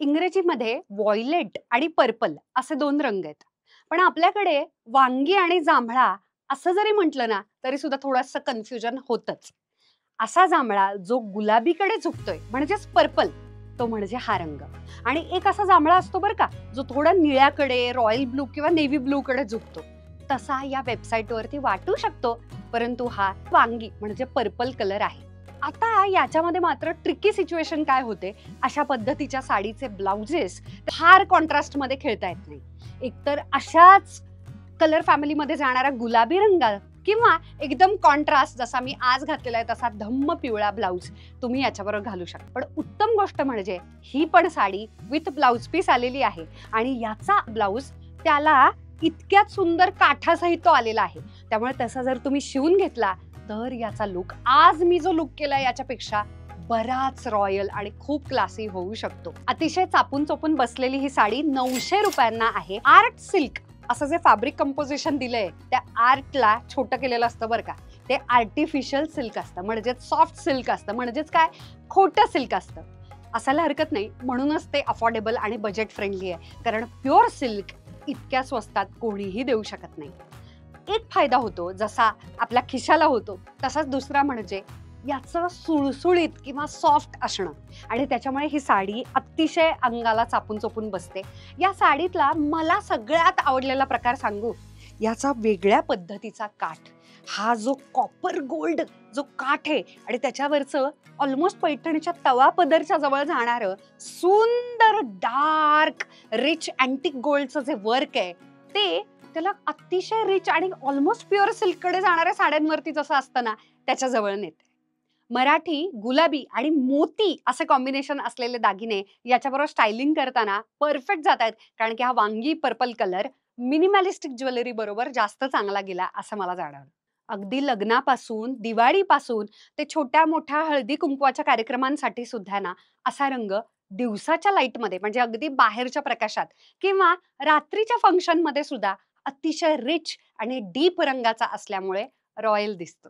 इंग्रजीमध्ये व्हायलेट आणि पर्पल असे दोन रंग आहेत. पण आपल्याकडे वांगी आणि जांभळा असं जरी म्हटलं ना, तरी सुद्धा थोडंसं कन्फ्युजन होतच. असा जांभळा जो गुलाबीकडे झुकतोय म्हणजेच पर्पल, तो म्हणजे हा रंग. आणि एक असा जांभळा असतो बरं का, जो थोडा निळ्याकडे, रॉयल ब्लू किंवा नेव्ही ब्लू कडे झुकतो. तसा या वेबसाईटवरती वाटू शकतो, परंतु हा वांगी म्हणजे पर्पल कलर आहे. आता याच्यामध्ये मात्र ट्रिकी सिच्युएशन काय होते, अशा पद्धतीच्या साडीचे ब्लाउजेस फार कॉन्ट्रास्ट मध्ये खेळता येत नाही. एकतर अशाच कलर फॅमिलीमध्ये जाणारा गुलाबी रंग किंवा एकदम कॉन्ट्रास्ट जसा मी आज घातलेला आहे तसा धम्म पिवळा ब्लाउज तुम्ही याच्याबरोबर घालू शकता. पण उत्तम गोष्ट म्हणजे ही पण साडी विथ ब्लाउज पीस आलेली आहे आणि याचा ब्लाउज त्याला इतक्यात सुंदर काठासहित तो आलेला आहे. त्यामुळे तसा जर तुम्ही शिवून घेतला तर याचा लुक आज मी जो लुक केलाय याच्यापेक्षा बराच रॉयल आणि खूप क्लासी होऊ शकतो. अतिशय चापून चोपून बसलेली ही साडी 900 रुपयांना आहे. आर्ट सिल्क असं जे फॅब्रिक कंपोजिशन दिलंय त्या आर्टला छोटं केलेलं असतं बरं का. ते आर्टिफिशियल सिल्क असतं, म्हणजेच सॉफ्ट सिल्क असतं, म्हणजेच काय खोटं सिल्क असतं. असायला हरकत नाही, म्हणूनच ते अफोर्डेबल आणि बजेट फ्रेंडली आहे. कारण प्युअर सिल्क इतक्या स्वस्तात कोणीही देऊ शकत नाही. एक फायदा होतो जसा आपल्या खिशाला होतो, तसाच दुसरा म्हणजे याचं सुळसुळीत किंवा सॉफ्ट असणं आणि त्याच्यामुळे ही साडी अतिशय अंगाला चापून चोपून बसते. या साडीतला मला सगळ्यात आवडलेला प्रकार सांगू, याचा वेगळ्या पद्धतीचा काठ. हा जो कॉपर गोल्ड जो काठ आहे आणि त्याच्यावरचं ऑलमोस्ट पैठणीच्या तवा पदरच्या जवळ जाणारं सुंदर डार्क रिच अँटिक गोल्डचं जे वर्क आहे ते त्याला अतिशय रिच आणि ऑलमोस्ट प्युअर सिल्ककडे जाणाऱ्या साड्यांवरती जसं असतं ना, त्याच्या जवळ नेते. मराठी गुलाबी आणि मोती असे कॉम्बिनेशन असलेले दागिने याच्याबरोबर स्टायलिंग करताना परफेक्ट जात आहेत, कारण की हा वांगी पर्पल कलर मिनिमलिस्टिक ज्वेलरी बरोबर जास्त चांगला गेला असं मला जाणवलं. अगदी लग्नापासून दिवाळीपासून ते छोट्या मोठ्या हळदी कुंकवाच्या कार्यक्रमांसाठी सुद्धा ना असा रंग दिवसाच्या लाईटमध्ये म्हणजे अगदी बाहेरच्या प्रकाशात किंवा रात्रीच्या फंक्शन मध्ये सुद्धा अतिशय रिच आणि डीप रंगाचा असल्यामुळे रॉयल दिसतो.